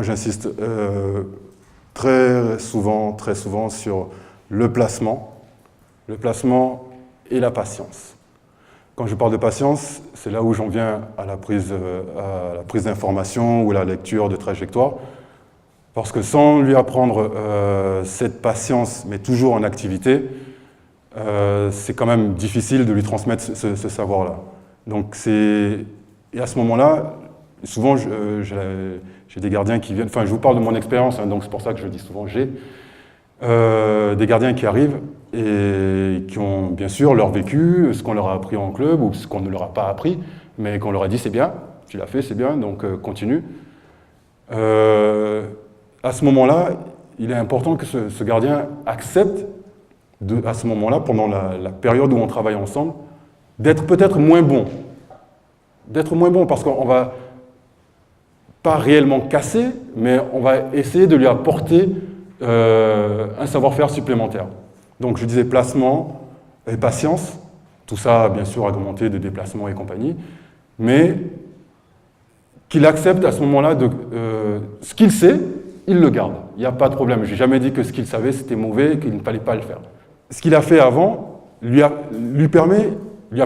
moi j'insiste très souvent sur le placement et la patience. Quand je parle de patience, c'est là où j'en viens à la prise d'information ou à la lecture de trajectoire. Parce que sans lui apprendre cette patience, mais toujours en activité, c'est quand même difficile de lui transmettre ce savoir-là. Donc et à ce moment-là, souvent j'ai des gardiens qui viennent, enfin je vous parle de mon expérience, hein, donc c'est pour ça que je dis souvent j'ai, des gardiens qui arrivent et qui ont bien sûr leur vécu, ce qu'on leur a appris en club ou ce qu'on ne leur a pas appris, mais qu'on leur a dit c'est bien, tu l'as fait, c'est bien, donc continue. À ce moment-là, il est important que ce gardien accepte, à ce moment-là, pendant la période où on travaille ensemble, d'être peut-être moins bon. D'être moins bon parce qu'on va pas réellement casser, mais on va essayer de lui apporter un savoir-faire supplémentaire. Donc je disais placement et patience, tout ça bien sûr agrémenté de déplacements et compagnie, mais qu'il accepte à ce moment-là ce qu'il sait, il le garde. Il n'y a pas de problème. Je n'ai jamais dit que ce qu'il savait c'était mauvais et qu'il ne fallait pas le faire. Ce qu'il a fait avant lui a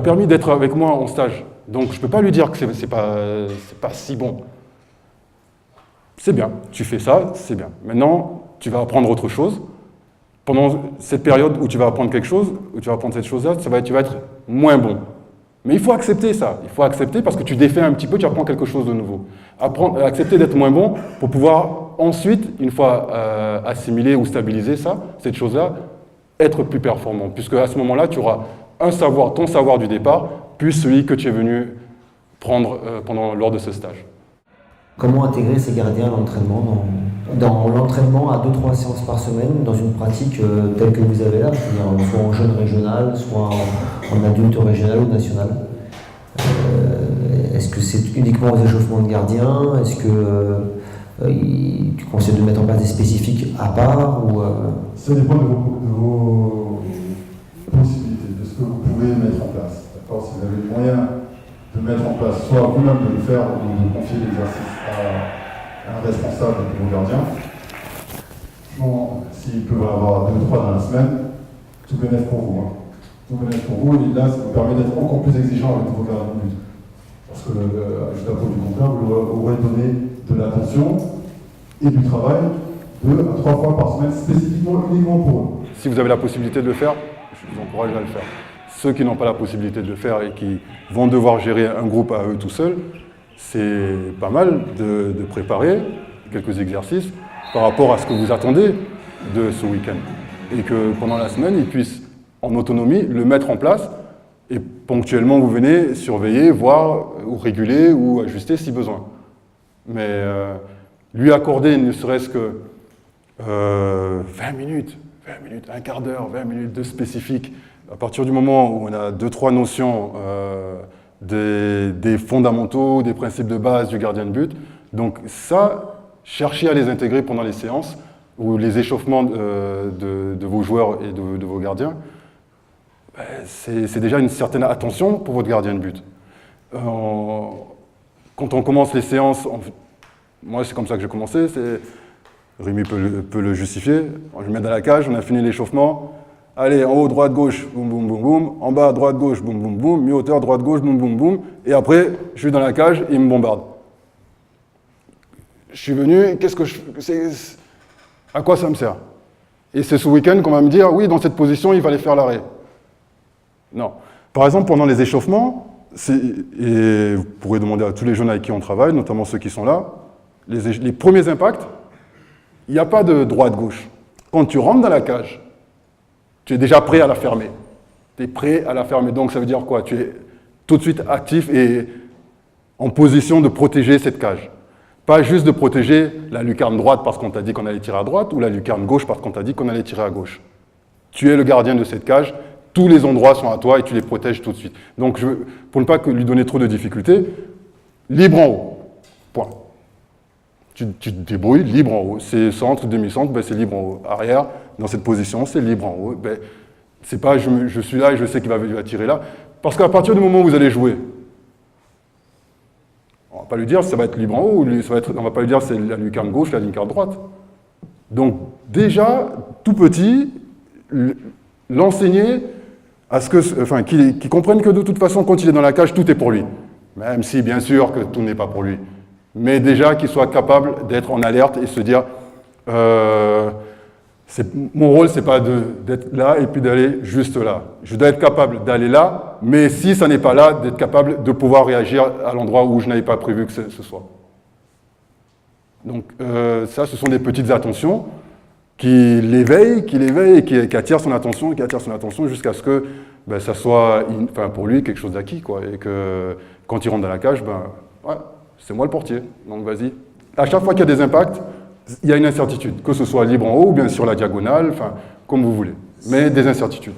permis d'être avec moi en stage. Donc je ne peux pas lui dire que c'est pas si bon. C'est bien, tu fais ça, c'est bien. Maintenant, tu vas apprendre autre chose. Pendant cette période où tu vas apprendre quelque chose, où tu vas apprendre cette chose-là, tu vas être moins bon. Mais il faut accepter ça. Il faut accepter parce que tu défais un petit peu, tu apprends quelque chose de nouveau. Accepter d'être moins bon pour pouvoir ensuite, une fois assimilé ou stabilisé cette chose-là, être plus performant. Puisque à ce moment-là, tu auras ton savoir du départ, plus celui que tu es venu prendre lors de ce stage. Comment intégrer ces gardiens à l'entraînement dans l'entraînement à 2-3 séances par semaine dans une pratique telle que vous avez là, c'est-à-dire soit en jeune régional, soit en adulte régional ou national. Est-ce que c'est uniquement aux échauffements de gardiens? Est-ce que tu conseilles de mettre en place des spécifiques à part ou, Ça dépend de vos possibilités, de ce que vous pouvez mettre en place. Si vous avez les moyens de mettre en place, soit vous-même de le faire ou de confier l'exercice à un responsable de vos gardiens. S'ils peuvent avoir 2-3 dans la semaine, tout bénéfice pour vous. Tout bénéfice pour vous, et là, ça vous permet d'être encore plus exigeant avec vos gardiens de but. Parce que, juste à propos du contraire, vous aurez donné de l'attention et du travail 2 à 3 fois par semaine, spécifiquement, uniquement pour eux. Si vous avez la possibilité de le faire, je vous encourage à le faire. Ceux qui n'ont pas la possibilité de le faire et qui vont devoir gérer un groupe à eux tout seuls, c'est pas mal de préparer quelques exercices par rapport à ce que vous attendez de ce week-end. Et que pendant la semaine, ils puissent, en autonomie, le mettre en place et ponctuellement, vous venez surveiller, voir ou réguler ou ajuster si besoin. Mais lui accorder ne serait-ce que 20 minutes, un quart d'heure, 20 minutes de spécifique, à partir du moment où on a 2-3 notions des fondamentaux, des principes de base du gardien de but, donc ça, cherchez à les intégrer pendant les séances ou les échauffements de vos joueurs et de vos gardiens, c'est déjà une certaine attention pour votre gardien de but. Quand on commence les séances, moi c'est comme ça que j'ai commencé, Rémi peut le justifier, je me mets dans la cage, on a fini l'échauffement, allez, en haut, droite, gauche, boum, boum, boum, boum, en bas, droite, gauche, boum, boum, boum, mi-hauteur, droite, gauche, boum, boum, boum, et après, je suis dans la cage, il me bombarde. Je suis venu, à quoi ça me sert? Et c'est ce week-end qu'on va me dire, oui, dans cette position, il fallait faire l'arrêt. Non. Par exemple, pendant les échauffements, et vous pourrez demander à tous les jeunes avec qui on travaille, notamment ceux qui sont là, les premiers impacts, il n'y a pas de droite-gauche. Quand tu rentres dans la cage, tu es déjà prêt à la fermer. Tu es prêt à la fermer. Donc ça veut dire quoi? Tu es tout de suite actif et en position de protéger cette cage. Pas juste de protéger la lucarne droite parce qu'on t'a dit qu'on allait tirer à droite ou la lucarne gauche parce qu'on t'a dit qu'on allait tirer à gauche. Tu es le gardien de cette cage, tous les endroits sont à toi et tu les protèges tout de suite. Donc pour ne pas lui donner trop de difficultés, libre en haut. Point. Tu te débrouilles, libre en haut. C'est centre, demi-centre, c'est libre en haut. Arrière, dans cette position, c'est libre en haut. C'est pas je suis là et je sais qu'il va tirer là. Parce qu'à partir du moment où vous allez jouer, va pas lui dire ça va être libre en haut, on va pas lui dire c'est la lucarne gauche, la lucarne droite. Donc déjà, tout petit, l'enseigner à ce que, enfin, qu'il comprenne que de toute façon, quand il est dans la cage, tout est pour lui. Même si, bien sûr, que tout n'est pas pour lui. Mais déjà, qu'il soit capable d'être en alerte et se dire, mon rôle, c'est pas d'être là et puis d'aller juste là. Je dois être capable d'aller là, mais si ça n'est pas là, d'être capable de pouvoir réagir à l'endroit où je n'avais pas prévu que ce soit. Donc ça, ce sont des petites attentions qui l'éveillent et qui attirent son attention, jusqu'à ce que ça soit, pour lui, quelque chose d'acquis, quoi. Et que quand il rentre dans la cage, ouais, c'est moi le portier, donc vas-y. À chaque fois qu'il y a des impacts, il y a une incertitude, que ce soit libre en haut ou bien sur la diagonale, comme vous voulez, mais des incertitudes.